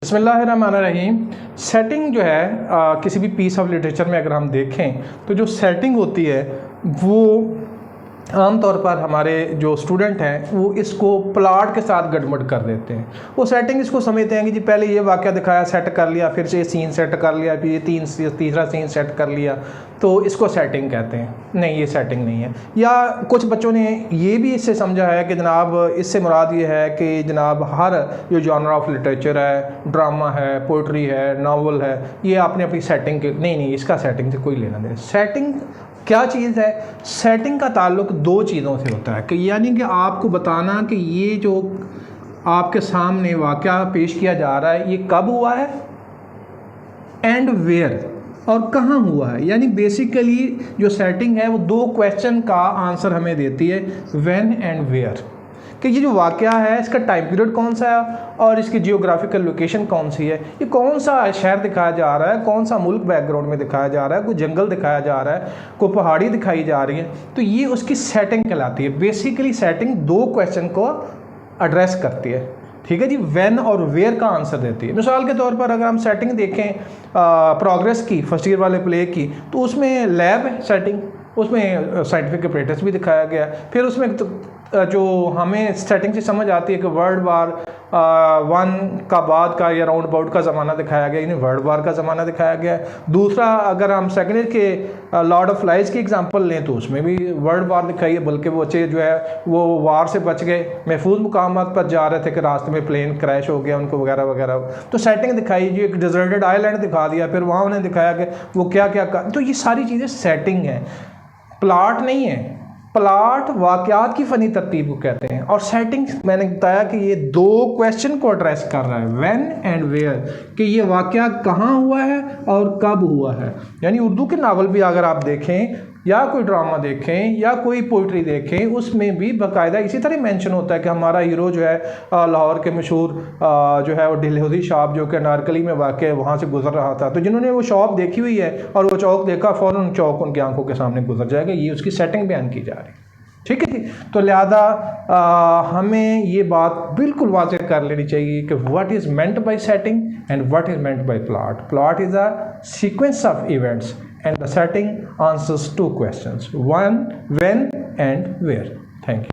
बिस्मिल्लाहिर्रहमानिर्रहीम। सेटिंग जो है किसी भी पीस ऑफ लिटरेचर में अगर हम देखें तो जो सेटिंग होती है वो आमतौर पर हमारे जो स्टूडेंट हैं वो इसको प्लॉट के साथ गड़बड़ कर देते हैं। वो सेटिंग इसको समझते हैं कि जी पहले ये वाक़या दिखाया, सेट कर लिया, फिर ये सीन सेट कर लिया, फिर ये तीसरा सीन सेट कर लिया, तो इसको सेटिंग कहते हैं। नहीं, ये सेटिंग नहीं है। या कुछ बच्चों ने ये भी इससे समझा है कि जनाब इससे मुराद ये है कि जनाब हर जो जॉनर ऑफ लिटरेचर है, ड्रामा है, पोइट्री है, नावल है, ये आपने अपनी सेटिंग के नहीं, इसका सेटिंग से कोई लेना देना। सेटिंग क्या चीज़ है? सेटिंग का ताल्लुक दो चीज़ों से होता है कि यानी कि आपको बताना कि ये जो आपके सामने वाक़या पेश किया जा रहा है ये कब हुआ है एंड वेयर, और कहाँ हुआ है। यानी बेसिकली जो सेटिंग है वो दो क्वेश्चन का आंसर हमें देती है, व्हेन एंड वेयर, कि ये जो वाक़या है इसका टाइम पीरियड कौन सा है और इसकी जियोग्राफिकल लोकेशन कौन सी है, ये कौन सा शहर दिखाया जा रहा है, कौन सा मुल्क बैकग्राउंड में दिखाया जा रहा है, कोई जंगल दिखाया जा रहा है, कोई पहाड़ी दिखाई जा रही है, तो ये उसकी सेटिंग कहलाती है। बेसिकली सेटिंग दो क्वेश्चन को एड्रेस करती है, ठीक है जी। व्हेन और वेयर का आंसर देती है। मिसाल के तौर पर अगर हम सेटिंग देखें प्रोग्रेस की, फर्स्ट ईयर वाले प्ले की, तो उसमें लैब है सेटिंग, उसमें साइंटिफिक अपरेटस भी दिखाया गया। फिर उसमें जो हमें सेटिंग से समझ आती है कि वर्ल्ड वार 1 का बाद का या राउंड अबाउट का ज़माना दिखाया गया, यानी वर्ल्ड वार का ज़माना दिखाया गया है। दूसरा, अगर हम सेकेंड ईयर के लॉर्ड ऑफ फ्लाइज की एग्जांपल लें तो उसमें भी वर्ल्ड वार दिखाई है, बल्कि वो बच्चे जो है वो वार से बच गए, महफूज मुकामात पर जा रहे थे कि रास्ते में प्लेन क्रैश हो गया उनको वगैरह वगैरह, तो सेटिंग दिखाई जी, एक डिजर्टेड आइलैंड दिखा दिया, फिर वहाँ उन्हें दिखाया कि वो क्या क्या तो ये सारी चीज़ें सेटिंग है, प्लॉट नहीं है। प्लॉट वाक़यात की फ़नी तरतीब को कहते हैं, और सेटिंग मैंने बताया कि ये दो क्वेश्चन को एड्रेस कर रहा है, व्हेन एंड वेयर, कि ये वाक़या कहाँ हुआ है और कब हुआ है। यानी उर्दू के नावल भी अगर आप देखें या कोई ड्रामा देखें या कोई पोइट्री देखें, उसमें भी बाकायदा इसी तरह मेंशन होता है कि हमारा हीरो जो है लाहौर के मशहूर जो है वो डलहौजी शॉप जो कि अनारकली में वाक़ है वहाँ से गुजर रहा था, तो जिन्होंने वो शॉप देखी हुई है और वो चौक देखा, फ़ौरन चौक उनकी आंखों के सामने गुजर जाएगा। ये उसकी सेटिंग बयान की जा रही है, ठीक है जी। तो लिहाजा हमें ये बात बिल्कुल वाज़ेह कर लेनी चाहिए कि what is meant by setting and what is meant by plot. Plot is a sequence of events and the setting answers two questions, one, when and where. Thank you.